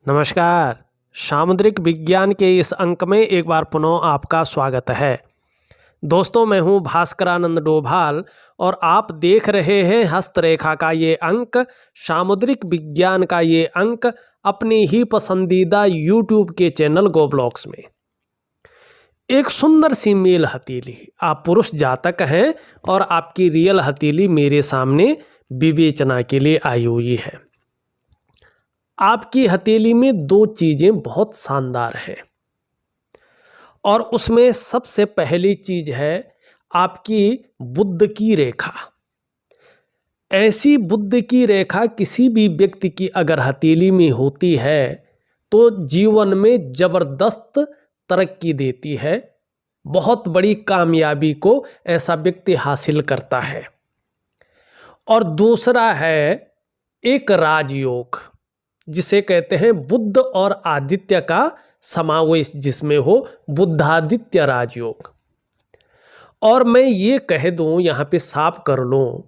नमस्कार। सामुद्रिक विज्ञान के इस अंक में एक बार पुनः आपका स्वागत है। दोस्तों, मैं हूं भास्करानंद डोभाल और आप देख रहे हैं हस्तरेखा का ये अंक, सामुद्रिक विज्ञान का ये अंक अपनी ही पसंदीदा यूट्यूब के चैनल गो ब्लॉग्स में। एक सुंदर सी मेल हथेली, आप पुरुष जातक हैं और आपकी रियल हथेली मेरे सामने विवेचना के लिए आई हुई है। आपकी हथेली में दो चीजें बहुत शानदार हैं और उसमें सबसे पहली चीज है आपकी बुध की रेखा। ऐसी बुध की रेखा किसी भी व्यक्ति की अगर हथेली में होती है तो जीवन में जबरदस्त तरक्की देती है, बहुत बड़ी कामयाबी को ऐसा व्यक्ति हासिल करता है। और दूसरा है एक राजयोग, जिसे कहते हैं बुध और आदित्य का समावेश जिसमें हो, बुधादित्य राजयोग। और मैं ये कह दूं, यहाँ पे साफ कर लूं,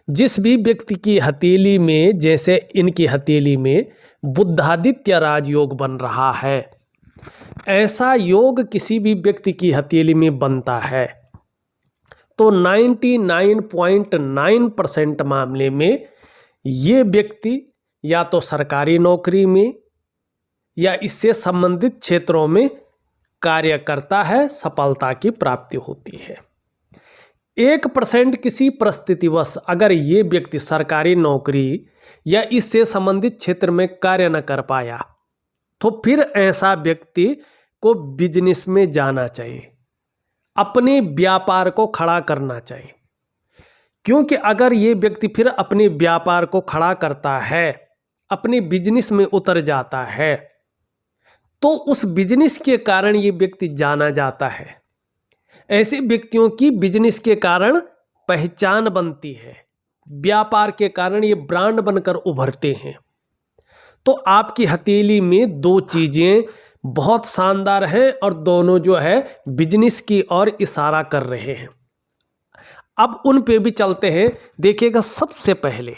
जिस भी व्यक्ति की हथेली में, जैसे इनकी हथेली में बुधादित्य राजयोग बन रहा है, ऐसा योग किसी भी व्यक्ति की हथेली में बनता है तो 99.9% मामले में ये व्यक्ति या तो सरकारी नौकरी में या इससे संबंधित क्षेत्रों में कार्य करता है, सफलता की प्राप्ति होती है। 1% किसी परिस्थितिवश अगर ये व्यक्ति सरकारी नौकरी या इससे संबंधित क्षेत्र में कार्य न कर पाया तो फिर ऐसा व्यक्ति को बिजनेस में जाना चाहिए, अपने व्यापार को खड़ा करना चाहिए। क्योंकि अगर ये व्यक्ति फिर अपने व्यापार को खड़ा करता है, अपने बिजनेस में उतर जाता है, तो उस बिजनेस के कारण ये व्यक्ति जाना जाता है। ऐसे व्यक्तियों की बिजनेस के कारण पहचान बनती है, व्यापार के कारण ये ब्रांड बनकर उभरते हैं। तो आपकी हथेली में दो चीजें बहुत शानदार हैं और दोनों जो है बिजनेस की ओर इशारा कर रहे हैं। अब उन पे भी चलते हैं। देखिएगा, सबसे पहले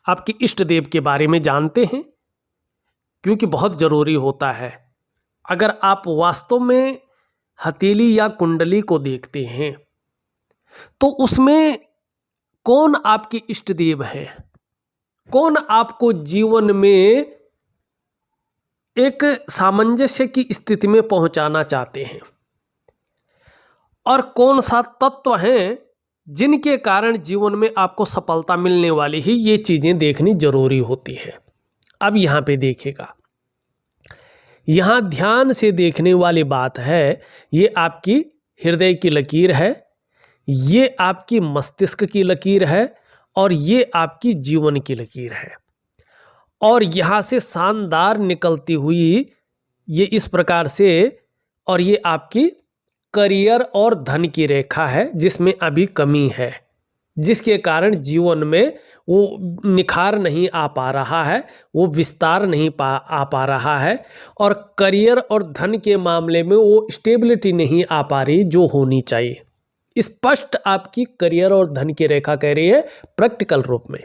आपके इष्ट देव के बारे में जानते हैं, क्योंकि बहुत जरूरी होता है। अगर आप वास्तव में हथेली या कुंडली को देखते हैं तो उसमें कौन आपके इष्ट देव है, कौन आपको जीवन में एक सामंजस्य की स्थिति में पहुंचाना चाहते हैं, और कौन सा तत्व है जिनके कारण जीवन में आपको सफलता मिलने वाली है, ये चीजें देखनी जरूरी होती है। अब यहाँ पे देखिएगा, यहाँ ध्यान से देखने वाली बात है, ये आपकी हृदय की लकीर है, ये आपकी मस्तिष्क की लकीर है और ये आपकी जीवन की लकीर है। और यहाँ से शानदार निकलती हुई ये इस प्रकार से, और ये आपकी करियर और धन की रेखा है जिसमें अभी कमी है, जिसके कारण जीवन में वो निखार नहीं आ पा रहा है, वो विस्तार नहीं आ पा रहा है, और करियर और धन के मामले में वो स्टेबिलिटी नहीं आ पा रही जो होनी चाहिए। स्पष्ट आपकी करियर और धन की रेखा कह रही है प्रैक्टिकल रूप में।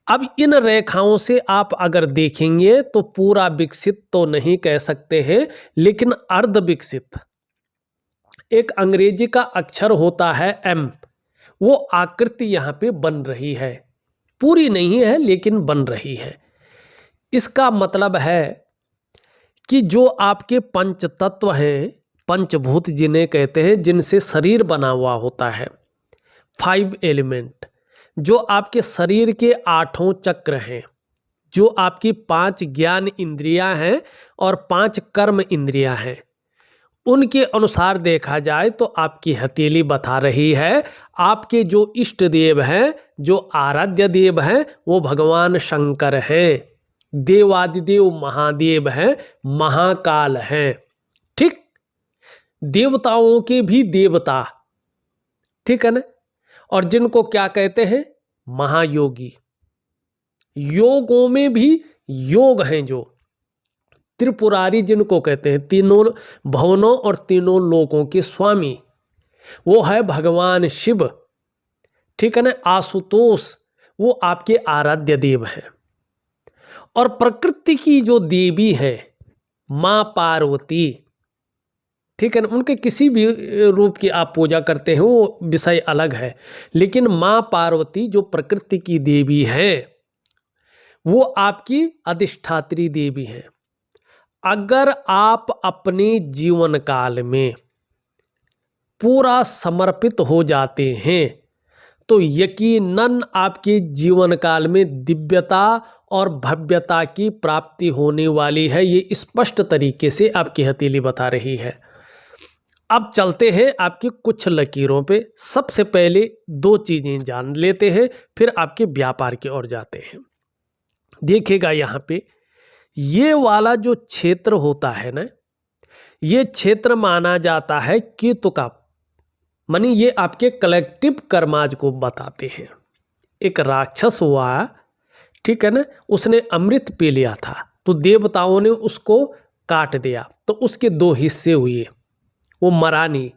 अब इन रेखाओं से आप अगर देखेंगे तो पूरा विकसित तो नहीं कह सकते हैं, लेकिन अर्ध विकसित, एक अंग्रेजी का अक्षर होता है एम, वो आकृति यहाँ पे बन रही है, पूरी नहीं है लेकिन बन रही है। इसका मतलब है कि जो आपके पंच तत्व हैं, पंचभूत जिन्हें कहते हैं, जिनसे शरीर बना हुआ होता है, 5 एलिमेंट, जो आपके शरीर के 8 चक्र हैं, जो आपकी 5 ज्ञान इंद्रियां हैं और 5 कर्म इंद्रियां हैं, उनके अनुसार देखा जाए तो आपकी हथेली बता रही है आपके जो इष्ट देव हैं, जो आराध्य देव हैं, वो भगवान शंकर हैं, देवादिदेव महादेव हैं, महाकाल हैं। ठीक, देवताओं के भी देवता, ठीक है ना। और जिनको क्या कहते हैं, महायोगी। योगों में भी योग हैं, जो त्रिपुरारी जिनको कहते हैं, तीनों भवनों और तीनों लोकों के स्वामी, वो है भगवान शिव, ठीक है ना। आशुतोष वो आपके आराध्य देव हैं। और प्रकृति की जो देवी है माँ पार्वती, ठीक है ना, उनके किसी भी रूप की आप पूजा करते हैं वो विषय अलग है, लेकिन माँ पार्वती जो प्रकृति की देवी है वो आपकी अधिष्ठात्री देवी है। अगर आप अपने जीवन काल में पूरा समर्पित हो जाते हैं तो यकीनन आपके जीवन काल में दिव्यता और भव्यता की प्राप्ति होने वाली है। ये स्पष्ट तरीके से आपकी हथेली बता रही है। अब चलते हैं आपकी कुछ लकीरों पे। सबसे पहले दो चीजें जान लेते हैं, फिर आपके व्यापार की ओर जाते हैं। देखिएगा यहाँ पे ये वाला जो क्षेत्र होता है ना, ये क्षेत्र माना जाता है केतु का, मानी ये आपके कलेक्टिव कर्माज को बताते हैं। एक राक्षस हुआ, ठीक है ना, उसने अमृत पी लिया था तो देवताओं ने उसको काट दिया, तो उसके दो हिस्से हुए, वो मरा नहीं,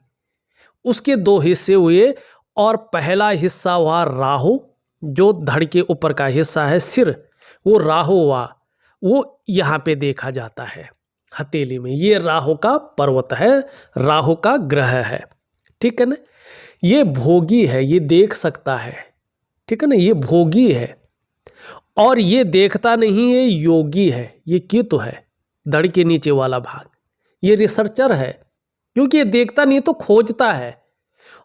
उसके दो हिस्से हुए। और पहला हिस्सा हुआ राहु, जो धड़ के ऊपर का हिस्सा है सिर, वो राहु हुआ, वो यहाँ पे देखा जाता है हथेली में। ये राहु का पर्वत है, राहु का ग्रह है, ठीक है ना। ये भोगी है, ये देख सकता है, ठीक है ना, ये भोगी है। और ये देखता नहीं, ये योगी है, ये केतु है, धड़ के नीचे वाला भाग। ये रिसर्चर है, क्योंकि ये देखता नहीं तो खोजता है,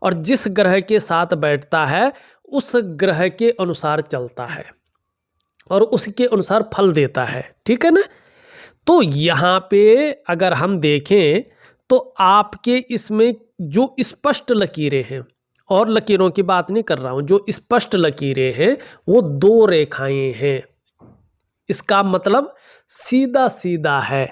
और जिस ग्रह के साथ बैठता है उस ग्रह के अनुसार चलता है और उसके अनुसार फल देता है, ठीक है ना। तो यहाँ पे अगर हम देखें तो आपके इसमें जो स्पष्ट लकीरें हैं, और लकीरों की बात नहीं कर रहा हूँ, जो स्पष्ट लकीरें हैं वो दो रेखाएं हैं। इसका मतलब सीधा सीधा है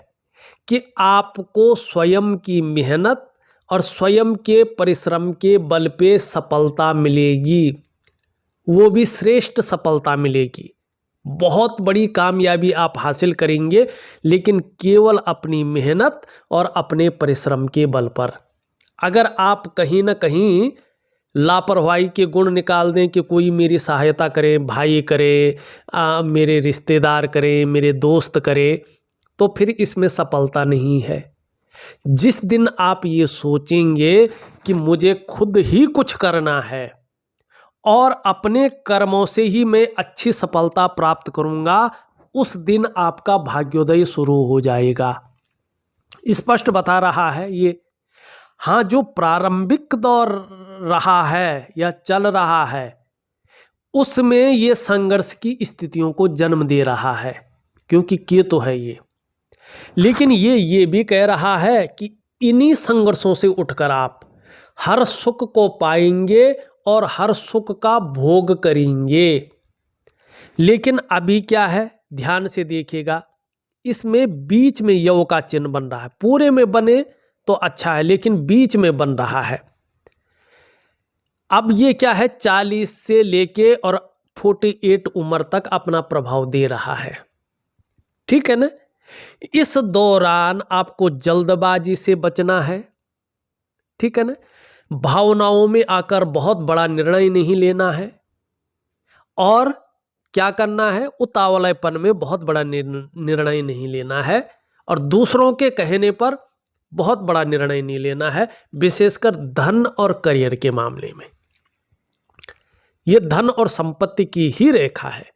कि आपको स्वयं की मेहनत और स्वयं के परिश्रम के बल पे सफलता मिलेगी, वो भी श्रेष्ठ सफलता मिलेगी। बहुत बड़ी कामयाबी आप हासिल करेंगे, लेकिन केवल अपनी मेहनत और अपने परिश्रम के बल पर। अगर आप कहीं ना कहीं लापरवाही के गुण निकाल दें कि कोई मेरी सहायता करे, भाई करे, मेरे रिश्तेदार करें, मेरे दोस्त करें, तो फिर इसमें सफलता नहीं है। जिस दिन आप ये सोचेंगे कि मुझे खुद ही कुछ करना है और अपने कर्मों से ही मैं अच्छी सफलता प्राप्त करूंगा, उस दिन आपका भाग्योदय शुरू हो जाएगा। स्पष्ट बता रहा है ये। हाँ, जो प्रारंभिक दौर रहा है या चल रहा है उसमें ये संघर्ष की स्थितियों को जन्म दे रहा है, क्योंकि केतु है ये। लेकिन ये भी कह रहा है कि इन्हीं संघर्षों से उठकर आप हर सुख को पाएंगे और हर सुख का भोग करेंगे। लेकिन अभी क्या है, ध्यान से देखिएगा, इसमें बीच में यव का चिन्ह बन रहा है। पूरे में बने तो अच्छा है, लेकिन बीच में बन रहा है। अब ये क्या है, 40 से लेके और 48 उम्र तक अपना प्रभाव दे रहा है, ठीक है ना। इस दौरान आपको जल्दबाजी से बचना है, ठीक है ना। भावनाओं में आकर बहुत बड़ा निर्णय नहीं लेना है, और क्या करना है, उतावलेपन में बहुत बड़ा निर्णय नहीं लेना है, और दूसरों के कहने पर बहुत बड़ा निर्णय नहीं लेना है, विशेषकर धन और करियर के मामले में। ये धन और संपत्ति की ही रेखा है।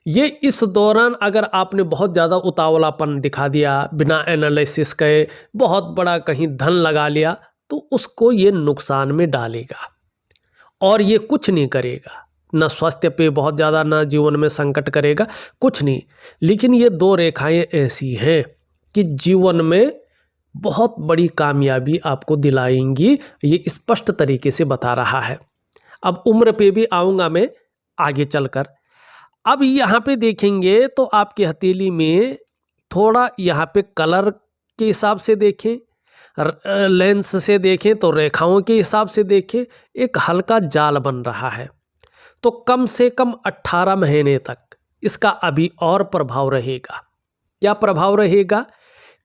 ये इस दौरान अगर आपने बहुत ज़्यादा उतावलापन दिखा दिया, बिना एनालिसिस के बहुत बड़ा कहीं धन लगा लिया, तो उसको ये नुकसान में डालेगा और ये कुछ नहीं करेगा, ना स्वास्थ्य पे बहुत ज़्यादा, ना जीवन में संकट करेगा, कुछ नहीं। लेकिन ये दो रेखाएं ऐसी हैं कि जीवन में बहुत बड़ी कामयाबी आपको दिलाएंगी, ये स्पष्ट तरीके से बता रहा है। अब उम्र पे भी आऊँगा मैं आगे चलकर। अब यहाँ पे देखेंगे तो आपकी हथेली में थोड़ा यहाँ पे कलर के हिसाब से देखें, लेंस से देखें तो रेखाओं के हिसाब से देखें, एक हल्का जाल बन रहा है। तो कम से कम 18 महीने तक इसका अभी और प्रभाव रहेगा। क्या प्रभाव रहेगा,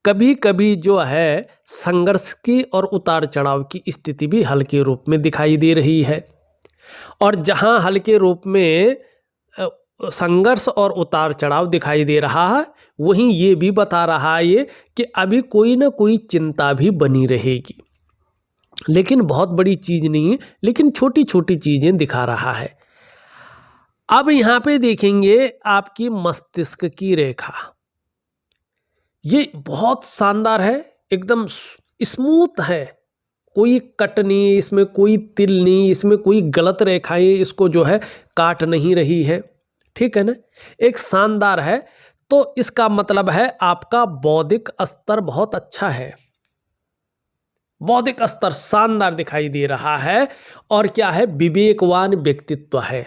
कभी कभी जो है संघर्ष की और उतार चढ़ाव की स्थिति भी हल्के रूप में दिखाई दे रही है। और जहाँ हल्के रूप में संघर्ष और उतार चढ़ाव दिखाई दे रहा है, वहीं ये भी बता रहा है ये कि अभी कोई ना कोई चिंता भी बनी रहेगी, लेकिन बहुत बड़ी चीज़ नहीं है, लेकिन छोटी छोटी चीज़ें दिखा रहा है। अब यहाँ पे देखेंगे आपकी मस्तिष्क की रेखा, ये बहुत शानदार है, एकदम स्मूथ है, कोई कट नहीं, इसमें कोई तिल नहीं, इसमें कोई गलत रेखाएं इसको जो है काट नहीं रही है, ठीक है ना, एक शानदार है। तो इसका मतलब है आपका बौद्धिक स्तर बहुत अच्छा है, बौद्धिक स्तर शानदार दिखाई दे रहा है। और क्या है, विवेकवान व्यक्तित्व है,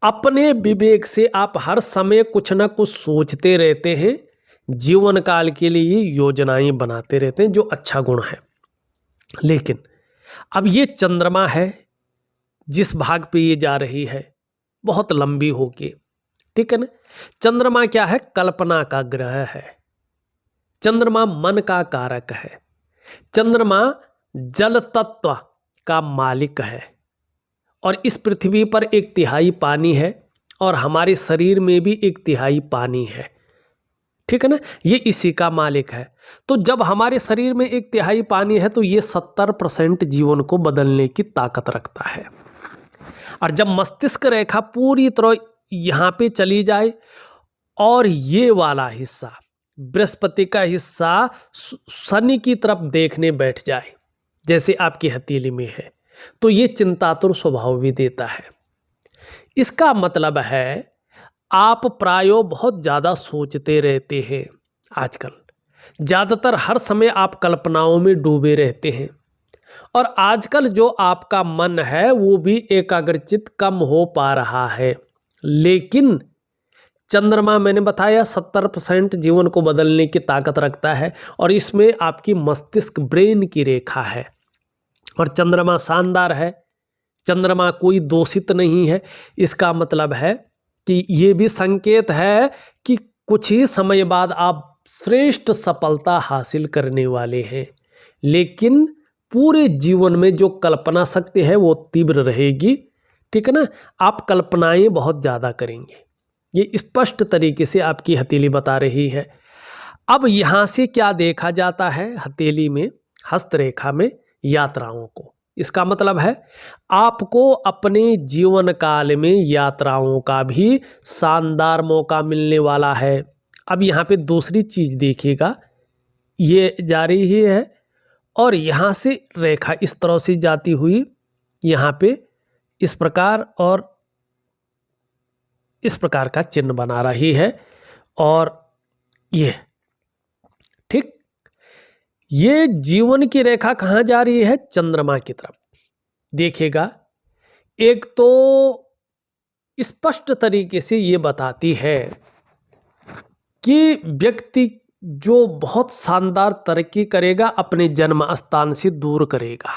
अपने विवेक से आप हर समय कुछ ना कुछ सोचते रहते हैं, जीवन काल के लिए योजनाएं बनाते रहते हैं, जो अच्छा गुण है। लेकिन अब ये चंद्रमा है, जिस भाग पे ये जा रही है बहुत लंबी होके, ठीक है ना। चंद्रमा क्या है, कल्पना का ग्रह है, चंद्रमा मन का कारक है, चंद्रमा जल तत्व का मालिक है, और इस पृथ्वी पर 1/3 पानी है, और हमारे शरीर में भी 1/3 पानी है, ठीक है ना, ये इसी का मालिक है। तो जब हमारे शरीर में 1/3 पानी है तो ये 70% जीवन को बदलने की ताकत रखता है। और जब मस्तिष्क रेखा पूरी तरह यहाँ पे चली जाए और ये वाला हिस्सा, बृहस्पति का हिस्सा शनि की तरफ देखने बैठ जाए, जैसे आपकी हथेली में है, तो ये चिंतातुर स्वभाव भी देता है। इसका मतलब है आप प्रायो बहुत ज़्यादा सोचते रहते हैं, आजकल ज़्यादातर हर समय आप कल्पनाओं में डूबे रहते हैं, और आजकल जो आपका मन है वो भी एकाग्रचित कम हो पा रहा है। लेकिन चंद्रमा मैंने बताया 70% जीवन को बदलने की ताकत रखता है, और इसमें आपकी मस्तिष्क ब्रेन की रेखा है, और चंद्रमा शानदार है, चंद्रमा कोई दोषित नहीं है। इसका मतलब है कि ये भी संकेत है कि कुछ ही समय बाद आप श्रेष्ठ सफलता हासिल करने वाले हैं, लेकिन पूरे जीवन में जो कल्पना शक्ति है वो तीव्र रहेगी, ठीक है ना, आप कल्पनाएं बहुत ज़्यादा करेंगे, ये स्पष्ट तरीके से आपकी हथेली बता रही है। अब यहाँ से क्या देखा जाता है, हथेली में हस्तरेखा में यात्राओं को, इसका मतलब है आपको अपने जीवन काल में यात्राओं का भी शानदार मौका मिलने वाला है। अब यहाँ पे दूसरी चीज़ देखिएगा, ये जा रही है और यहाँ से रेखा इस तरह से जाती हुई यहाँ पे इस प्रकार और इस प्रकार का चिन्ह बना रही है, और ये ठीक, ये जीवन की रेखा कहाँ जा रही है, चंद्रमा की तरफ। देखिएगा, एक तो स्पष्ट तरीके से ये बताती है कि व्यक्ति जो बहुत शानदार तरक्की करेगा अपने जन्म स्थान से दूर करेगा,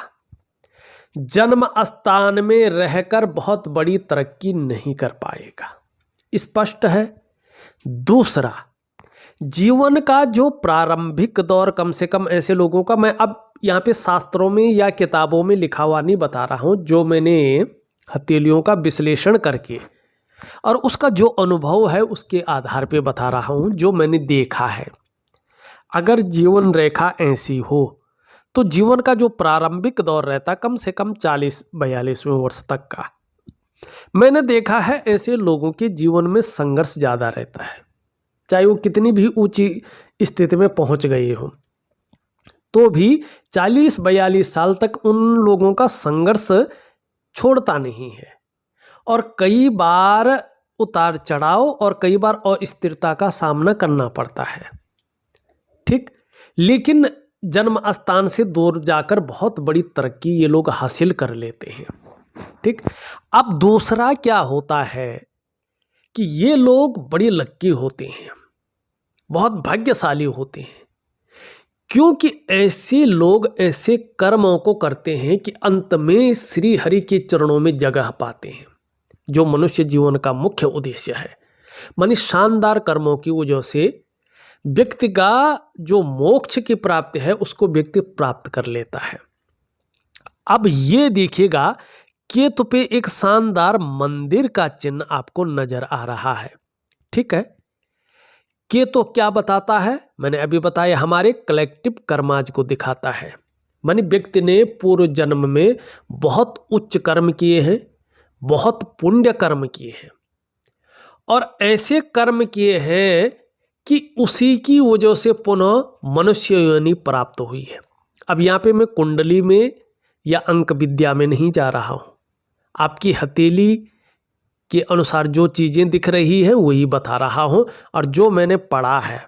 जन्म स्थान में रहकर बहुत बड़ी तरक्की नहीं कर पाएगा, स्पष्ट है। दूसरा, जीवन का जो प्रारंभिक दौर, कम से कम ऐसे लोगों का, मैं अब यहाँ पे शास्त्रों में या किताबों में लिखा हुआ नहीं बता रहा हूँ, जो मैंने हथेलियों का विश्लेषण करके और उसका जो अनुभव है उसके आधार पे बता रहा हूँ, जो मैंने देखा है। अगर जीवन रेखा ऐसी हो तो जीवन का जो प्रारंभिक दौर रहता कम से कम 40-42वें वर्ष तक का, मैंने देखा है ऐसे लोगों के जीवन में संघर्ष ज़्यादा रहता है, चाहे वो कितनी भी ऊंची स्थिति में पहुंच गए हो, तो भी 40-42 साल तक उन लोगों का संघर्ष छोड़ता नहीं है, और कई बार उतार चढ़ाव और कई बार अस्थिरता का सामना करना पड़ता है, ठीक। लेकिन जन्म स्थान से दूर जाकर बहुत बड़ी तरक्की ये लोग हासिल कर लेते हैं, ठीक। अब दूसरा क्या होता है कि ये लोग बड़े लक्की होते हैं, बहुत भाग्यशाली होते हैं, क्योंकि ऐसे लोग ऐसे कर्मों को करते हैं कि अंत में श्री हरि के चरणों में जगह पाते हैं, जो मनुष्य जीवन का मुख्य उद्देश्य है। मानी शानदार कर्मों की वजह से व्यक्ति का जो मोक्ष की प्राप्ति है उसको व्यक्ति प्राप्त कर लेता है। अब ये देखिएगा केतु पे एक शानदार मंदिर का चिन्ह आपको नजर आ रहा है। ठीक है, केतु क्या बताता है? मैंने अभी बताया, हमारे कलेक्टिव कर्माज को दिखाता है। मानी व्यक्ति ने पूर्व जन्म में बहुत उच्च कर्म किए हैं, बहुत पुण्य कर्म किए हैं और ऐसे कर्म किए हैं कि उसी की वजह से पुनः मनुष्य योनि प्राप्त हुई है। अब यहाँ पे मैं कुंडली में या अंक विद्या में नहीं जा रहा हूँ, आपकी हथेली के अनुसार जो चीज़ें दिख रही हैं वही बता रहा हूँ और जो मैंने पढ़ा है,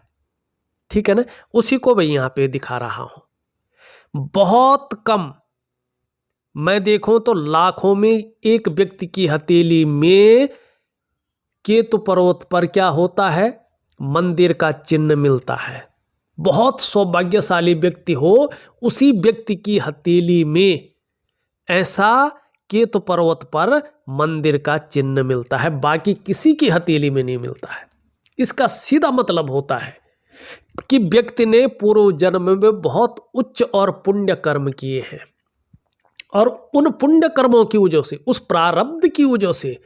ठीक है ना, उसी को मैं यहाँ पे दिखा रहा हूँ। बहुत कम, मैं देखूं तो लाखों में एक व्यक्ति की हथेली में केतु पर्वत पर क्या होता है? मंदिर का चिन्ह मिलता है। बहुत सौभाग्यशाली व्यक्ति हो, उसी व्यक्ति की हथेली में ऐसा केतु पर्वत पर मंदिर का चिन्ह मिलता है, बाकी किसी की हथेली में नहीं मिलता है। इसका सीधा मतलब होता है कि व्यक्ति ने पूर्व जन्म में बहुत उच्च और पुण्य कर्म किए हैं और उन पुण्य कर्मों की वजह से, उस प्रारब्ध की वजह से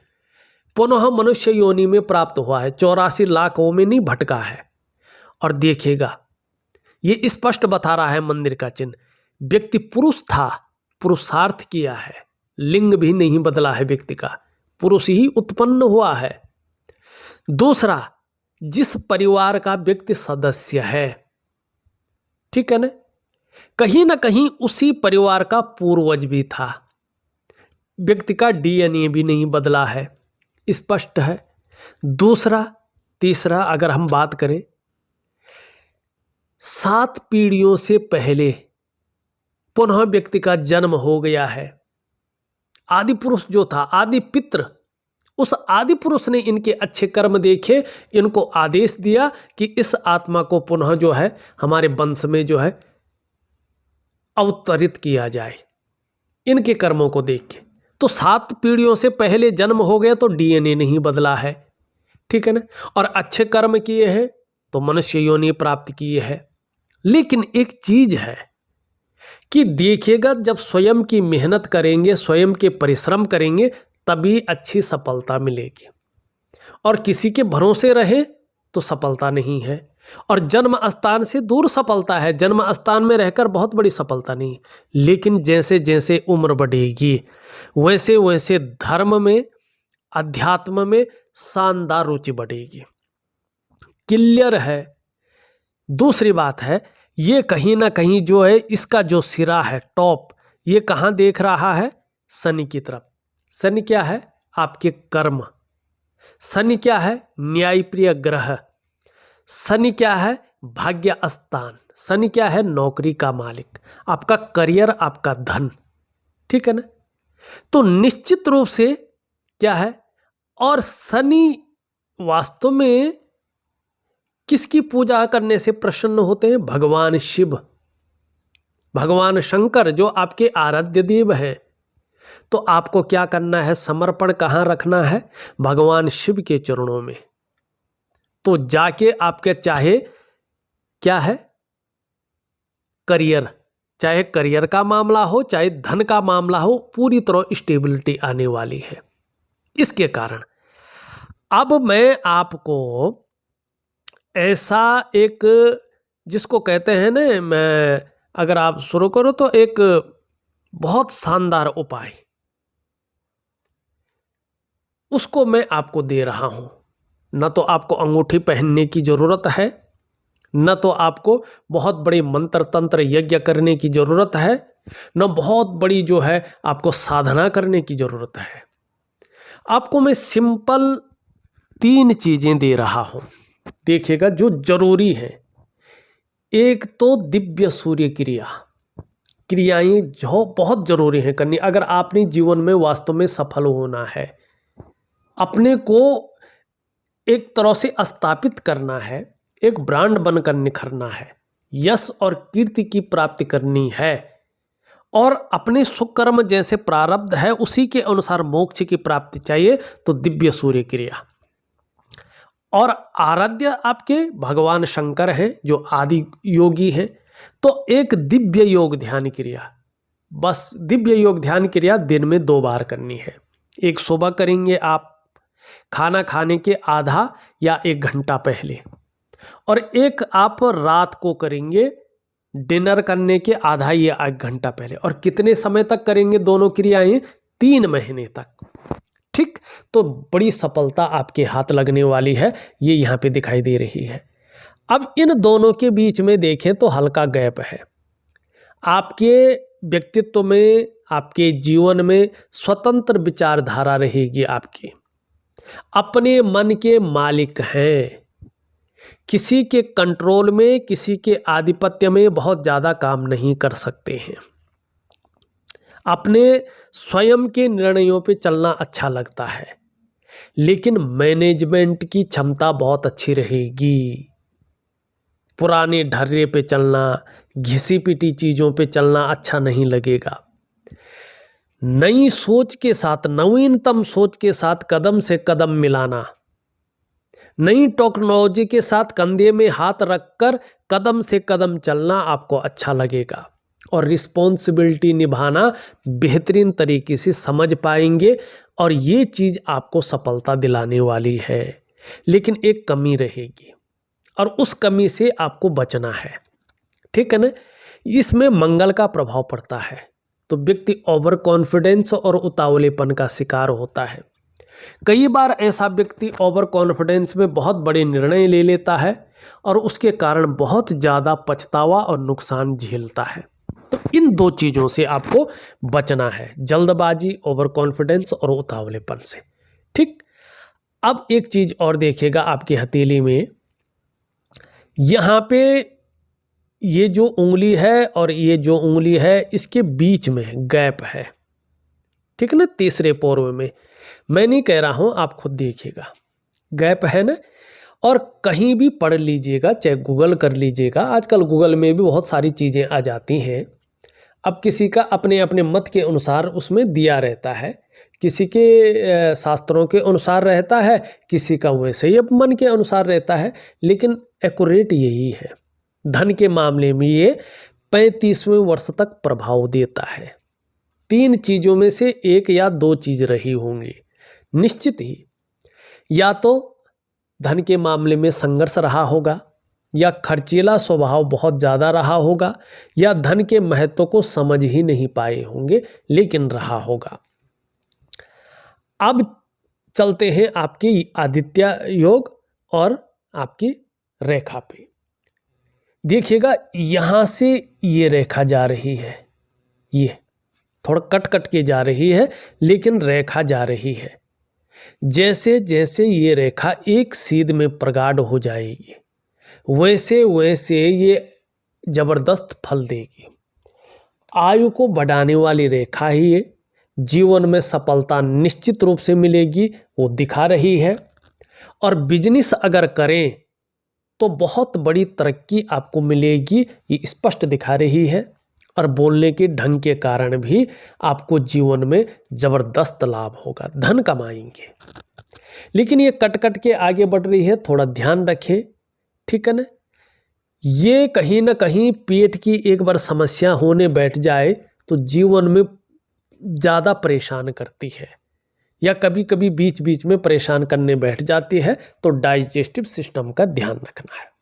पुनः मनुष्य योनि में प्राप्त हुआ है। 84 लाखों में नहीं भटका है। और देखिएगा, ये स्पष्ट बता रहा है मंदिर का चिन्ह, व्यक्ति पुरुष था, पुरुषार्थ किया है, लिंग भी नहीं बदला है व्यक्ति का, पुरुष ही उत्पन्न हुआ है। दूसरा, जिस परिवार का व्यक्ति सदस्य है, ठीक है ना कहीं उसी परिवार का पूर्वज भी था। व्यक्ति का डीएनए भी नहीं बदला है, स्पष्ट है। दूसरा, तीसरा, अगर हम बात करें 7 पीढ़ियों से पहले पुनः व्यक्ति का जन्म हो गया है। आदि पुरुष जो था, आदि पितृ, उस आदि पुरुष ने इनके अच्छे कर्म देखे, इनको आदेश दिया कि इस आत्मा को पुनः जो है हमारे वंश में जो है अवतरित किया जाए, इनके कर्मों को देख के। तो 7 पीढ़ियों से पहले जन्म हो गया तो डीएनए नहीं बदला है, ठीक है ना, और अच्छे कर्म किए हैं तो मनुष्य योनि प्राप्त किए है। लेकिन एक चीज है कि देखिएगा, जब स्वयं की मेहनत करेंगे, स्वयं के परिश्रम करेंगे, तभी अच्छी सफलता मिलेगी। और किसी के भरोसे रहे तो सफलता नहीं है। और जन्म स्थान से दूर सफलता है, जन्म स्थान में रहकर बहुत बड़ी सफलता नहीं। लेकिन जैसे जैसे उम्र बढ़ेगी वैसे वैसे धर्म में, अध्यात्म में शानदार रुचि बढ़ेगी। क्लियर है। दूसरी बात है, ये कहीं ना कहीं जो है इसका जो सिरा है, टॉप, ये कहाँ देख रहा है? शनि की तरफ। शनि क्या है? आपके कर्म। शनि क्या है? न्यायप्रिय ग्रह। शनि क्या है? भाग्य स्थान। शनि क्या है? नौकरी का मालिक, आपका करियर, आपका धन, ठीक है ना। तो निश्चित रूप से क्या है, और शनि वास्तव में किसकी पूजा करने से प्रसन्न होते हैं? भगवान शिव, भगवान शंकर जो आपके आराध्य देव हैं। तो आपको क्या करना है? समर्पण कहाँ रखना है? भगवान शिव के चरणों में। तो जाके आपके चाहे क्या है, करियर, चाहे करियर का मामला हो, चाहे धन का मामला हो, पूरी तरह स्टेबिलिटी आने वाली है। इसके कारण अब मैं आपको ऐसा एक, जिसको कहते हैं ना, मैं अगर आप शुरू करो तो एक बहुत शानदार उपाय, उसको मैं आपको दे रहा हूं। न तो आपको अंगूठी पहनने की जरूरत है, न तो आपको बहुत बड़े मंत्र तंत्र यज्ञ करने की जरूरत है, न बहुत बड़ी जो है आपको साधना करने की जरूरत है। आपको मैं सिंपल 3 चीजें दे रहा हूं, देखिएगा, जो जरूरी है। एक तो दिव्य सूर्य क्रिया, क्रियाएं जो बहुत जरूरी हैं करनी, अगर आपने जीवन में वास्तव में सफल होना है, अपने को एक तरह से स्थापित करना है, एक ब्रांड बनकर निखरना है, यश और कीर्ति की प्राप्ति करनी है, और अपने सुकर्म जैसे प्रारब्ध है उसी के अनुसार मोक्ष की प्राप्ति चाहिए, तो दिव्य सूर्य क्रिया। और आराध्य आपके भगवान शंकर हैं जो आदि योगी हैं, तो एक दिव्य योग ध्यान क्रिया, बस दिव्य योग ध्यान क्रिया दिन में 2 बार करनी है। एक सुबह करेंगे आप खाना खाने के आधा या 1 घंटा पहले, और एक आप रात को करेंगे डिनर करने के आधा या 1 घंटा पहले। और कितने समय तक करेंगे दोनों क्रियाएं? 3 महीने तक। ठीक, तो बड़ी सफलता आपके हाथ लगने वाली है, ये यहाँ पे दिखाई दे रही है। अब इन दोनों के बीच में देखें तो हल्का गैप है। आपके व्यक्तित्व में, आपके जीवन में स्वतंत्र विचारधारा रहेगी आपकी, अपने मन के मालिक हैं, किसी के कंट्रोल में, किसी के आधिपत्य में बहुत ज़्यादा काम नहीं कर सकते हैं। अपने स्वयं के निर्णयों पे चलना अच्छा लगता है, लेकिन मैनेजमेंट की क्षमता बहुत अच्छी रहेगी। पुराने ढर्रे पे चलना, घिसी पिटी चीज़ों पे चलना अच्छा नहीं लगेगा। नई सोच के साथ, नवीनतम सोच के साथ कदम से कदम मिलाना, नई टेक्नोलॉजी के साथ कंधे में हाथ रखकर कदम से कदम चलना आपको अच्छा लगेगा। और रिस्पॉन्सिबिलिटी निभाना बेहतरीन तरीके से समझ पाएंगे, और ये चीज़ आपको सफलता दिलाने वाली है। लेकिन एक कमी रहेगी, और उस कमी से आपको बचना है। ठीक है ना? इसमें मंगल का प्रभाव पड़ता है, तो व्यक्ति ओवर कॉन्फिडेंस और उतावलेपन का शिकार होता है। कई बार ऐसा व्यक्ति ओवर कॉन्फिडेंस में बहुत बड़े निर्णय ले लेता है, और उसके कारण बहुत ज़्यादा पछतावा और नुकसान झेलता है। तो इन 2 चीज़ों से आपको बचना है, जल्दबाजी, ओवर कॉन्फिडेंस और उतावलेपन से। ठीक, अब एक चीज़ और देखिएगा आपकी हथेली में, यहाँ पे ये जो उंगली है और ये जो उंगली है, इसके बीच में गैप है। ठीक है ना? तीसरे पोर्व में, मैं नहीं कह रहा हूँ, आप खुद देखिएगा, गैप है ना। और कहीं भी पढ़ लीजिएगा, चाहे गूगल कर लीजिएगा, आजकल गूगल में भी बहुत सारी चीज़ें आ जाती हैं। अब किसी का अपने अपने मत के अनुसार उसमें दिया रहता है, किसी के शास्त्रों के अनुसार रहता है, किसी का वैसे ही मन के अनुसार रहता है, लेकिन एक्यूरेट यही है। धन के मामले में ये 35वें वर्ष तक प्रभाव देता है। 3 चीज़ों में से 1 या 2 चीज़ रही होंगी निश्चित ही, या तो धन के मामले में संघर्ष रहा होगा, या खर्चीला स्वभाव बहुत ज़्यादा रहा होगा, या धन के महत्व को समझ ही नहीं पाए होंगे, लेकिन रहा होगा। अब चलते हैं आपकी आदित्य योग और आपकी रेखा पे। देखिएगा, यहाँ से ये रेखा जा रही है, ये थोड़ा कट कट के जा रही है, लेकिन रेखा जा रही है। जैसे जैसे ये रेखा एक सीध में प्रगाढ़ हो जाएगी, वैसे वैसे ये जबरदस्त फल देगी। आयु को बढ़ाने वाली रेखा ही ये, जीवन में सफलता निश्चित रूप से मिलेगी, वो दिखा रही है। और बिजनेस अगर करें तो बहुत बड़ी तरक्की आपको मिलेगी, ये स्पष्ट दिखा रही है। और बोलने के ढंग के कारण भी आपको जीवन में जबरदस्त लाभ होगा, धन कमाएंगे। लेकिन ये कट कट के आगे बढ़ रही है, थोड़ा ध्यान रखें। ठीक है ना? ये कहीं ना कहीं पेट की एक बार समस्या होने बैठ जाए तो जीवन में ज़्यादा परेशान करती है, या कभी कभी बीच बीच में परेशान करने बैठ जाती है, तो डाइजेस्टिव सिस्टम का ध्यान रखना है।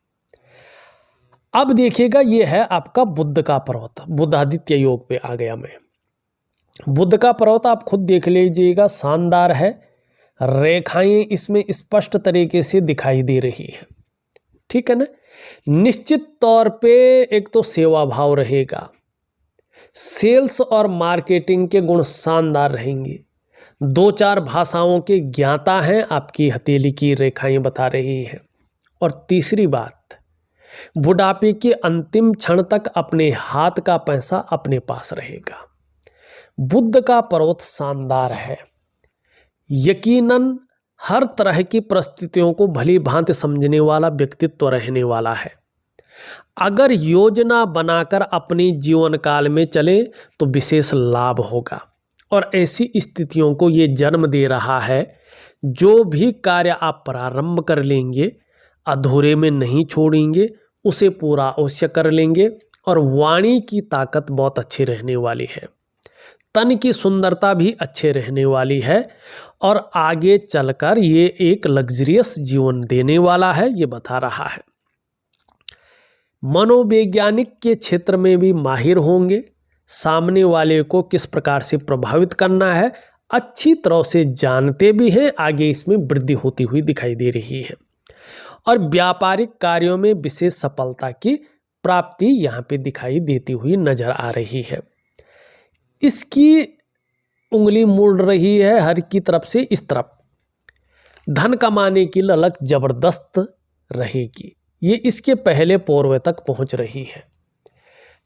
अब देखिएगा, ये है आपका बुध का पर्वत, बुधादित्य योग पे आ गया मैं। बुध का पर्वत आप खुद देख लीजिएगा, शानदार है। रेखाएं इसमें स्पष्ट तरीके से दिखाई दे रही है। ठीक है ना? निश्चित तौर पे एक तो सेवा भाव रहेगा, सेल्स और मार्केटिंग के गुण शानदार रहेंगे। 2-4 भाषाओं के ज्ञाता हैं, आपकी हथेली की रेखाएं बता रही है। और तीसरी बात, बुढ़ापे के अंतिम क्षण तक अपने हाथ का पैसा अपने पास रहेगा। बुध का पर्वत शानदार है, यकीनन हर तरह की परिस्थितियों को भली भांति समझने वाला व्यक्तित्व रहने वाला है। अगर योजना बनाकर अपने जीवन काल में चले तो विशेष लाभ होगा, और ऐसी स्थितियों को ये जन्म दे रहा है। जो भी कार्य आप प्रारंभ कर लेंगे, अधूरे में नहीं छोड़ेंगे, उसे पूरा अवश्य कर लेंगे। और वाणी की ताकत बहुत अच्छी रहने वाली है। तन की सुंदरता भी अच्छे रहने वाली है और आगे चलकर ये एक लग्जरियस जीवन देने वाला है, ये बता रहा है। मनोवैज्ञानिक के क्षेत्र में भी माहिर होंगे, सामने वाले को किस प्रकार से प्रभावित करना है अच्छी तरह से जानते भी हैं, आगे इसमें वृद्धि होती हुई दिखाई दे रही है। और व्यापारिक कार्यों में विशेष सफलता की प्राप्ति यहाँ पे दिखाई देती हुई नजर आ रही है। इसकी उंगली मुड़ रही है हर की तरफ से इस तरफ, धन कमाने की ललक जबरदस्त रहेगी, ये इसके पहले पूर्व तक पहुंच रही है।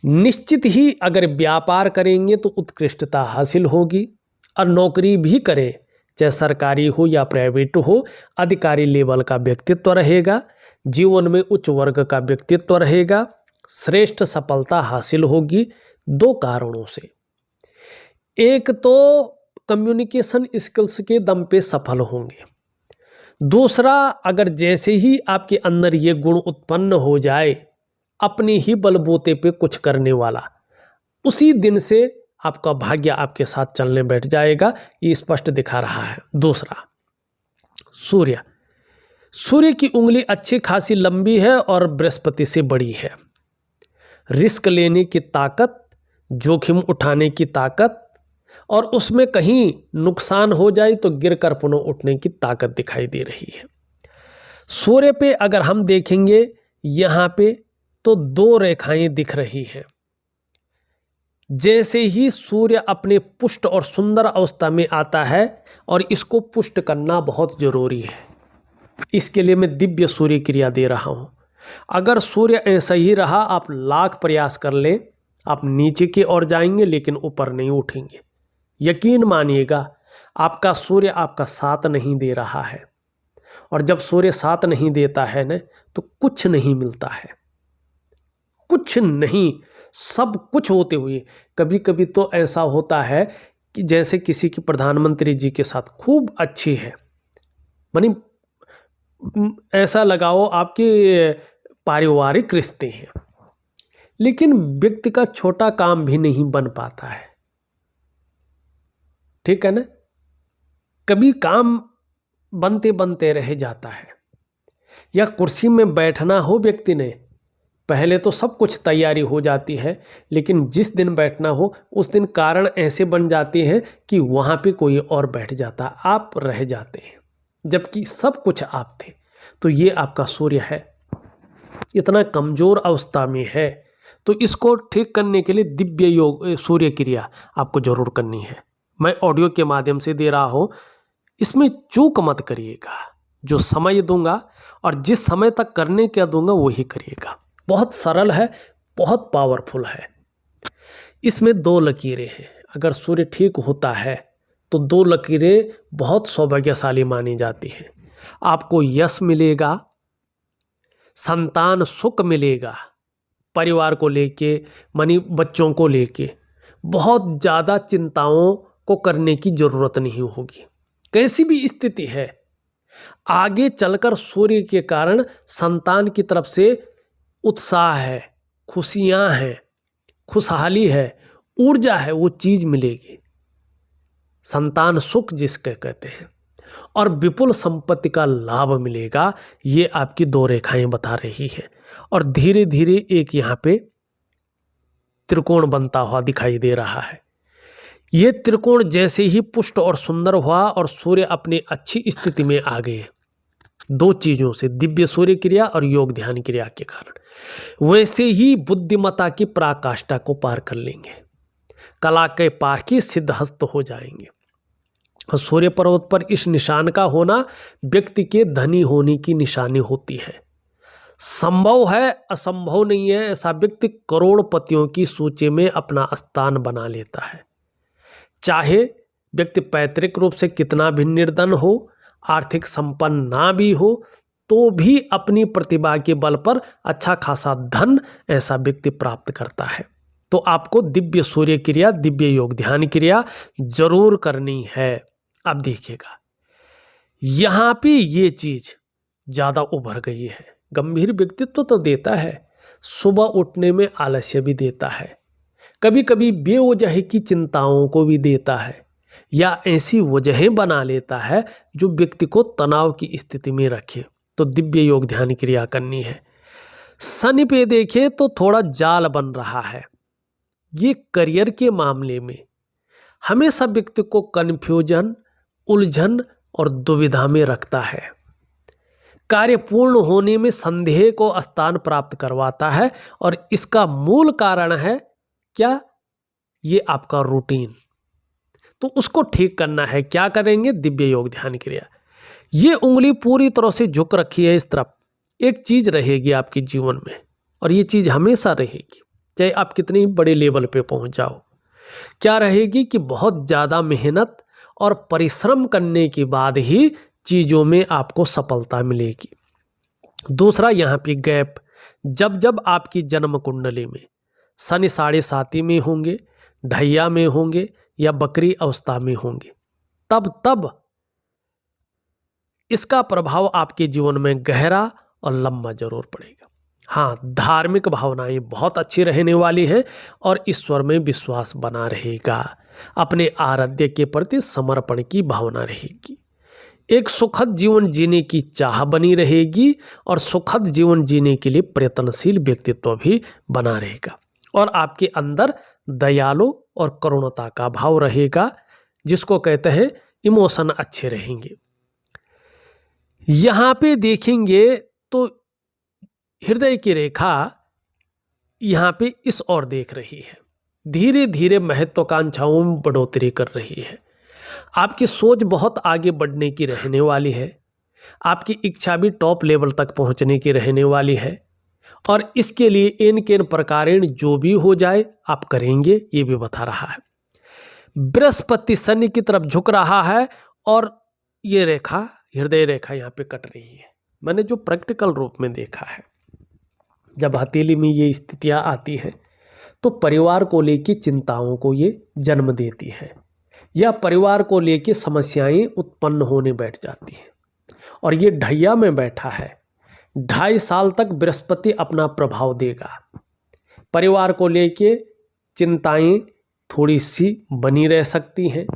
निश्चित ही अगर व्यापार करेंगे तो उत्कृष्टता हासिल होगी, और नौकरी भी करें चाहे सरकारी हो या प्राइवेट हो, अधिकारी लेवल का व्यक्तित्व रहेगा, जीवन में उच्च वर्ग का व्यक्तित्व रहेगा, श्रेष्ठ सफलता हासिल होगी। दो कारणों से, एक तो कम्युनिकेशन स्किल्स के दम पे सफल होंगे, दूसरा अगर जैसे ही आपके अंदर ये गुण उत्पन्न हो जाए अपने ही बलबूते पे कुछ करने वाला, उसी दिन से आपका भाग्य आपके साथ चलने बैठ जाएगा, ये स्पष्ट दिखा रहा है। दूसरा, सूर्य की उंगली अच्छी खासी लंबी है और बृहस्पति से बड़ी है। रिस्क लेने की ताकत, जोखिम उठाने की ताकत, और उसमें कहीं नुकसान हो जाए तो गिरकर पुनः उठने की ताकत दिखाई दे रही है। सूर्य पे अगर हम देखेंगे यहाँ पे तो दो रेखाएं दिख रही हैं। जैसे ही सूर्य अपने पुष्ट और सुंदर अवस्था में आता है, और इसको पुष्ट करना बहुत जरूरी है, इसके लिए मैं दिव्य सूर्य क्रिया दे रहा हूं। अगर सूर्य ऐसा ही रहा, आप लाख प्रयास कर लें, आप नीचे की ओर जाएंगे लेकिन ऊपर नहीं उठेंगे। यकीन मानिएगा, आपका सूर्य आपका साथ नहीं दे रहा है, और जब सूर्य साथ नहीं देता है ना तो कुछ नहीं मिलता है, कुछ नहीं, सब कुछ होते हुए कभी कभी तो ऐसा होता है कि जैसे किसी की प्रधानमंत्री जी के साथ खूब अच्छी है, मानी ऐसा लगाओ आपके पारिवारिक रिश्ते हैं, लेकिन व्यक्ति का छोटा काम भी नहीं बन पाता है, ठीक है ना। कभी काम बनते बनते रह जाता है, या कुर्सी में बैठना हो व्यक्ति ने, पहले तो सब कुछ तैयारी हो जाती है, लेकिन जिस दिन बैठना हो उस दिन कारण ऐसे बन जाते हैं कि वहाँ पे कोई और बैठ जाता, आप रह जाते हैं, जबकि सब कुछ आप थे। तो ये आपका सूर्य है, इतना कमज़ोर अवस्था में है, तो इसको ठीक करने के लिए दिव्य योग सूर्य क्रिया आपको जरूर करनी है। मैं ऑडियो के माध्यम से दे रहा हूँ, इसमें चूक मत करिएगा। जो समय दूंगा और जिस समय तक करने क्या दूंगा वही करिएगा। बहुत सरल है, बहुत पावरफुल है। इसमें दो लकीरें हैं, अगर सूर्य ठीक होता है तो दो लकीरें बहुत सौभाग्यशाली मानी जाती हैं। आपको यश मिलेगा, संतान सुख मिलेगा, परिवार को लेके, मानी बच्चों को लेके बहुत ज़्यादा चिंताओं को करने की ज़रूरत नहीं होगी। कैसी भी स्थिति है, आगे चलकर सूर्य के कारण संतान की तरफ से उत्साह है, खुशियां हैं, खुशहाली है, ऊर्जा है, वो चीज़ मिलेगी। संतान सुख जिसके कहते हैं, और विपुल संपत्ति का लाभ मिलेगा। ये आपकी दो रेखाएं बता रही है, और धीरे धीरे एक यहाँ पे त्रिकोण बनता हुआ दिखाई दे रहा है। ये त्रिकोण जैसे ही पुष्ट और सुंदर हुआ और सूर्य अपनी अच्छी स्थिति में आ गए, दो चीजों से, दिव्य सूर्य क्रिया और योग ध्यान क्रिया के कारण, वैसे ही बुद्धिमत्ता की पराकाष्ठा को पार कर लेंगे, कला के पारखी सिद्धहस्त हो जाएंगे। और सूर्य पर्वत पर इस निशान का होना व्यक्ति के धनी होने की निशानी होती है। संभव है, असंभव नहीं है, ऐसा व्यक्ति करोड़पतियों की सूची में अपना स्थान बना लेता है। चाहे व्यक्ति पैतृक रूप से कितना भी निर्धन हो, आर्थिक संपन्न ना भी हो, तो भी अपनी प्रतिभा के बल पर अच्छा खासा धन ऐसा व्यक्ति प्राप्त करता है। तो आपको दिव्य सूर्य क्रिया, दिव्य योग ध्यान क्रिया जरूर करनी है। अब देखिएगा, यहाँ पे ये चीज ज्यादा उभर गई है। गंभीर व्यक्तित्व तो देता है, सुबह उठने में आलस्य भी देता है, कभी कभी बेवजह की चिंताओं को भी देता है या ऐसी वजहें बना लेता है जो व्यक्ति को तनाव की स्थिति में रखे। तो दिव्य योग ध्यान क्रिया करनी है। शनि पे देखें तो थोड़ा जाल बन रहा है। ये करियर के मामले में हमेशा व्यक्ति को कन्फ्यूजन, उलझन और दुविधा में रखता है। कार्य पूर्ण होने में संदेह को स्थान प्राप्त करवाता है और इसका मूल कारण है क्या? ये आपका रूटीन। तो उसको ठीक करना है। क्या करेंगे? दिव्य योग ध्यान क्रिया। ये उंगली पूरी तरह से झुक रखी है इस तरफ। एक चीज रहेगी आपके जीवन में और ये चीज हमेशा रहेगी, चाहे आप कितने बड़े लेवल पे पहुंच जाओ। क्या रहेगी कि बहुत ज़्यादा मेहनत और परिश्रम करने के बाद ही चीज़ों में आपको सफलता मिलेगी। दूसरा, यहाँ पे गैप, जब जब आपकी जन्म कुंडली में शनि 7.5 में होंगे, ढैया में होंगे या बकरी अवस्था में होंगे, तब तब इसका प्रभाव आपके जीवन में गहरा और लंबा जरूर पड़ेगा। हाँ, धार्मिक भावनाएं बहुत अच्छी रहने वाली हैं और ईश्वर में विश्वास बना रहेगा। अपने आराध्य के प्रति समर्पण की भावना रहेगी। एक सुखद जीवन जीने की चाह बनी रहेगी और सुखद जीवन जीने के लिए प्रयत्नशील व्यक्तित्व भी बना रहेगा और आपके अंदर दयालु और करुणता का भाव रहेगा, जिसको कहते हैं इमोशन अच्छे रहेंगे। यहाँ पे देखेंगे तो हृदय की रेखा यहाँ पे इस ओर देख रही है, धीरे धीरे महत्वाकांक्षाओं में बढ़ोतरी कर रही है। आपकी सोच बहुत आगे बढ़ने की रहने वाली है। आपकी इच्छा भी टॉप लेवल तक पहुंचने की रहने वाली है और इसके लिए इन के प्रकारेण जो भी हो जाए आप करेंगे, ये भी बता रहा है। बृहस्पति शनि की तरफ झुक रहा है और ये रेखा, हृदय रेखा यहाँ पे कट रही है। मैंने जो प्रैक्टिकल रूप में देखा है, जब हथेली में ये स्थितियाँ आती हैं तो परिवार को लेकर चिंताओं को ये जन्म देती है या परिवार को लेकर समस्याएं उत्पन्न होने बैठ जाती हैं। और ये ढैया में बैठा है, 2.5 साल तक बृहस्पति अपना प्रभाव देगा। परिवार को लेके चिंताएं थोड़ी सी बनी रह सकती हैं,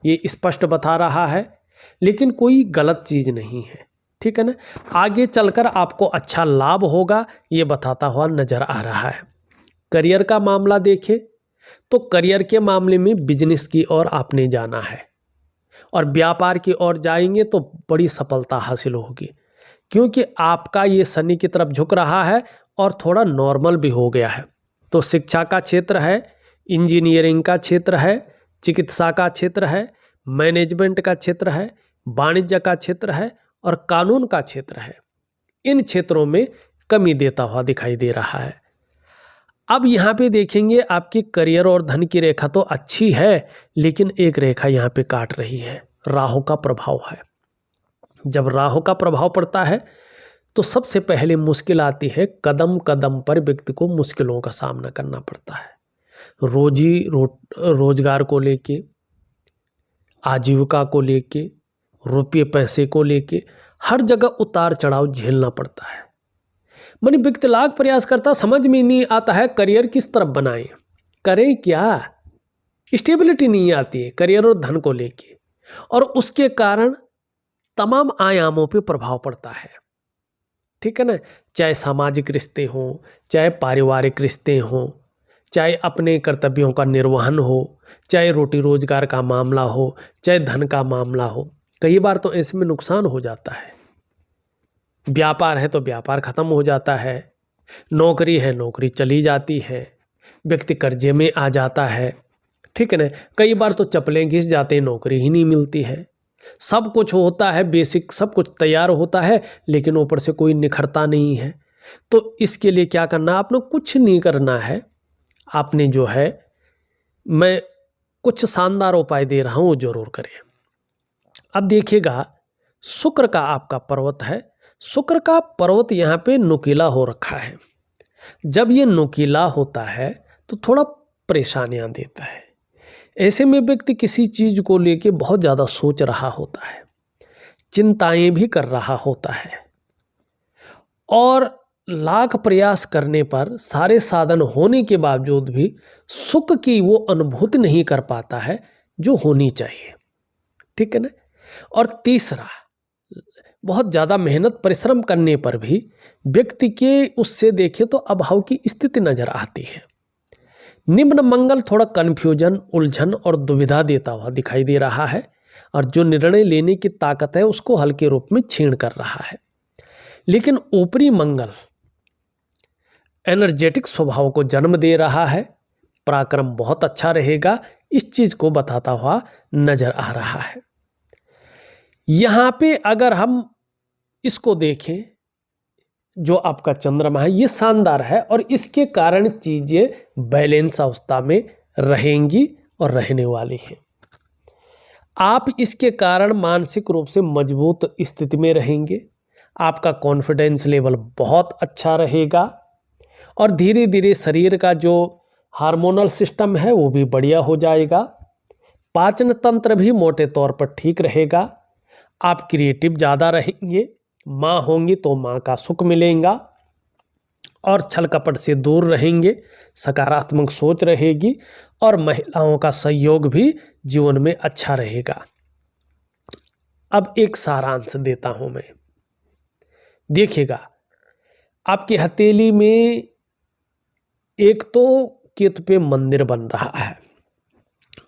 ये स्पष्ट बता रहा है, लेकिन कोई गलत चीज़ नहीं है, ठीक है ना। आगे चलकर आपको अच्छा लाभ होगा, ये बताता हुआ नजर आ रहा है। करियर का मामला देखें तो करियर के मामले में बिजनेस की ओर आपने जाना है और व्यापार की ओर जाएंगे तो बड़ी सफलता हासिल होगी, क्योंकि आपका ये शनि की तरफ झुक रहा है और थोड़ा नॉर्मल भी हो गया है। तो शिक्षा का क्षेत्र है, इंजीनियरिंग का क्षेत्र है, चिकित्सा का क्षेत्र है, मैनेजमेंट का क्षेत्र है, वाणिज्य का क्षेत्र है और कानून का क्षेत्र है। इन क्षेत्रों में कमी देता हुआ दिखाई दे रहा है। अब यहाँ पे देखेंगे आपकी करियर और धन की रेखा तो अच्छी है, लेकिन एक रेखा यहाँ पे काट रही है, राहु का प्रभाव है। जब राहु का प्रभाव पड़ता है तो सबसे पहले मुश्किल आती है, कदम कदम पर व्यक्ति को मुश्किलों का सामना करना पड़ता है। रोजगार को लेके, आजीविका को लेके, रुपये पैसे को लेके हर जगह उतार चढ़ाव झेलना पड़ता है। मानी व्यक्ति लाख प्रयास करता, समझ में नहीं आता है करियर किस तरफ बनाएं, करें क्या। स्टेबिलिटी नहीं आती है करियर और धन को लेके और उसके कारण तमाम आयामों पे प्रभाव पड़ता है, ठीक है ना। चाहे सामाजिक रिश्ते हों, चाहे पारिवारिक रिश्ते हों, चाहे अपने कर्तव्यों का निर्वहन हो, चाहे रोटी रोजगार का मामला हो, चाहे धन का मामला हो। कई बार तो ऐसे में नुकसान हो जाता है। व्यापार है तो व्यापार खत्म हो जाता है, नौकरी है नौकरी चली जाती है, व्यक्ति कर्जे में आ जाता है, ठीक है ना। कई बार तो चप्पलें घिस जाते हैं, नौकरी ही नहीं मिलती है। सब कुछ होता है, बेसिक सब कुछ तैयार होता है, लेकिन ऊपर से कोई निखरता नहीं है। तो इसके लिए क्या करना, आपने कुछ नहीं करना है। आपने जो है, मैं कुछ शानदार उपाय दे रहा हूँ, वो जरूर करें। अब देखिएगा, शुक्र का आपका पर्वत है। शुक्र का पर्वत यहाँ पे नुकीला हो रखा है। जब ये नुकीला होता है तो थोड़ा परेशानियां देता है। ऐसे में व्यक्ति किसी चीज को लेके बहुत ज़्यादा सोच रहा होता है, चिंताएं भी कर रहा होता है और लाख प्रयास करने पर, सारे साधन होने के बावजूद भी सुख की वो अनुभूति नहीं कर पाता है जो होनी चाहिए। ठीक है ना। और तीसरा, बहुत ज़्यादा मेहनत परिश्रम करने पर भी व्यक्ति के उससे देखें तो अभाव की स्थिति नजर आती है। निम्न मंगल थोड़ा कन्फ्यूजन, उलझन और दुविधा देता हुआ दिखाई दे रहा है और जो निर्णय लेने की ताकत है उसको हल्के रूप में छीन कर रहा है। लेकिन ऊपरी मंगल एनर्जेटिक स्वभाव को जन्म दे रहा है, पराक्रम बहुत अच्छा रहेगा, इस चीज को बताता हुआ नजर आ रहा है। यहां पे अगर हम इसको देखें, जो आपका चंद्रमा है ये शानदार है और इसके कारण चीजें बैलेंस अवस्था में रहेंगी और रहने वाली हैं। आप इसके कारण मानसिक रूप से मजबूत स्थिति में रहेंगे, आपका कॉन्फिडेंस लेवल बहुत अच्छा रहेगा और धीरे धीरे शरीर का जो हार्मोनल सिस्टम है वो भी बढ़िया हो जाएगा। पाचन तंत्र भी मोटे तौर पर ठीक रहेगा। आप क्रिएटिव ज़्यादा रहेंगे, माँ होंगी तो माँ का सुख मिलेगा और छल कपट से दूर रहेंगे, सकारात्मक सोच रहेगी और महिलाओं का सहयोग भी जीवन में अच्छा रहेगा। अब एक सारांश देता हूं मैं। देखिएगा, आपकी हथेली में एक तो केतु पे मंदिर बन रहा है,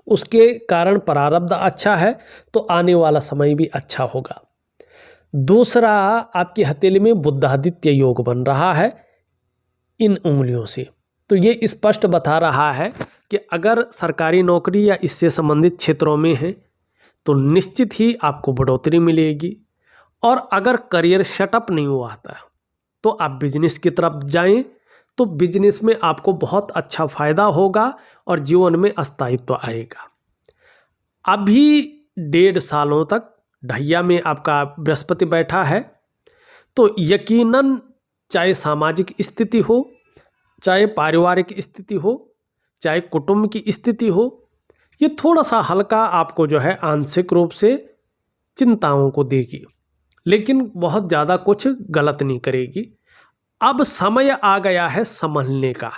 उसके कारण प्रारब्ध अच्छा है तो आने वाला समय भी अच्छा होगा। दूसरा, आपकी हथेली में बुधादित्य योग बन रहा है इन उंगलियों से, तो ये स्पष्ट बता रहा है कि अगर सरकारी नौकरी या इससे संबंधित क्षेत्रों में है तो निश्चित ही आपको बढ़ोतरी मिलेगी। और अगर करियर सेटअप नहीं हुआ था तो आप बिजनेस की तरफ जाएं तो बिजनेस में आपको बहुत अच्छा फायदा होगा और जीवन में स्थायित्व आएगा। अभी 1.5 सालों तक ढैया में आपका बृहस्पति बैठा है, तो यकीनन चाहे सामाजिक स्थिति हो, चाहे पारिवारिक स्थिति हो, चाहे कुटुंब की स्थिति हो, ये थोड़ा सा हल्का आपको जो है आंशिक रूप से चिंताओं को देगी, लेकिन बहुत ज़्यादा कुछ गलत नहीं करेगी। अब समय आ गया है संभलने का,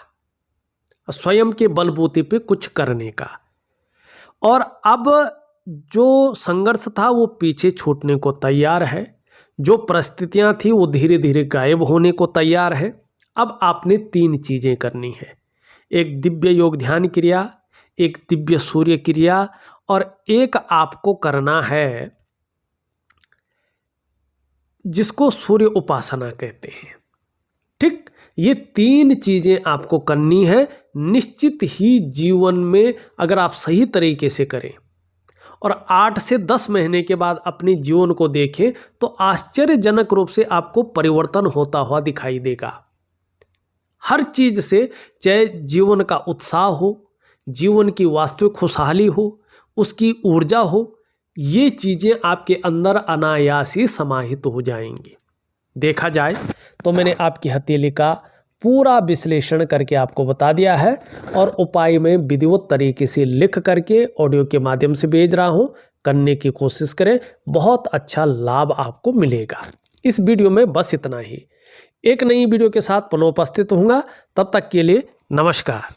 स्वयं के बलबूते पे कुछ करने का, और अब जो संघर्ष था वो पीछे छूटने को तैयार है, जो परिस्थितियां थी वो धीरे धीरे गायब होने को तैयार है। अब आपने 3 चीजें करनी है, एक दिव्य योग ध्यान क्रिया, एक दिव्य सूर्य क्रिया और एक आपको करना है जिसको सूर्य उपासना कहते हैं। ठीक, ये 3 चीजें आपको करनी है। निश्चित ही जीवन में अगर आप सही तरीके से करें और 8 से 10 महीने के बाद अपने जीवन को देखें तो आश्चर्यजनक रूप से आपको परिवर्तन होता हुआ दिखाई देगा। हर चीज से, चाहे जीवन का उत्साह हो, जीवन की वास्तविक खुशहाली हो, उसकी ऊर्जा हो, ये चीजें आपके अंदर अनायास ही समाहित हो जाएंगी। देखा जाए तो मैंने आपकी हथेली का पूरा विश्लेषण करके आपको बता दिया है और उपाय में विधिवत तरीके से लिख करके ऑडियो के माध्यम से भेज रहा हूं। करने की कोशिश करें, बहुत अच्छा लाभ आपको मिलेगा। इस वीडियो में बस इतना ही। एक नई वीडियो के साथ पुनः उपस्थित होऊंगा, तब तक के लिए नमस्कार।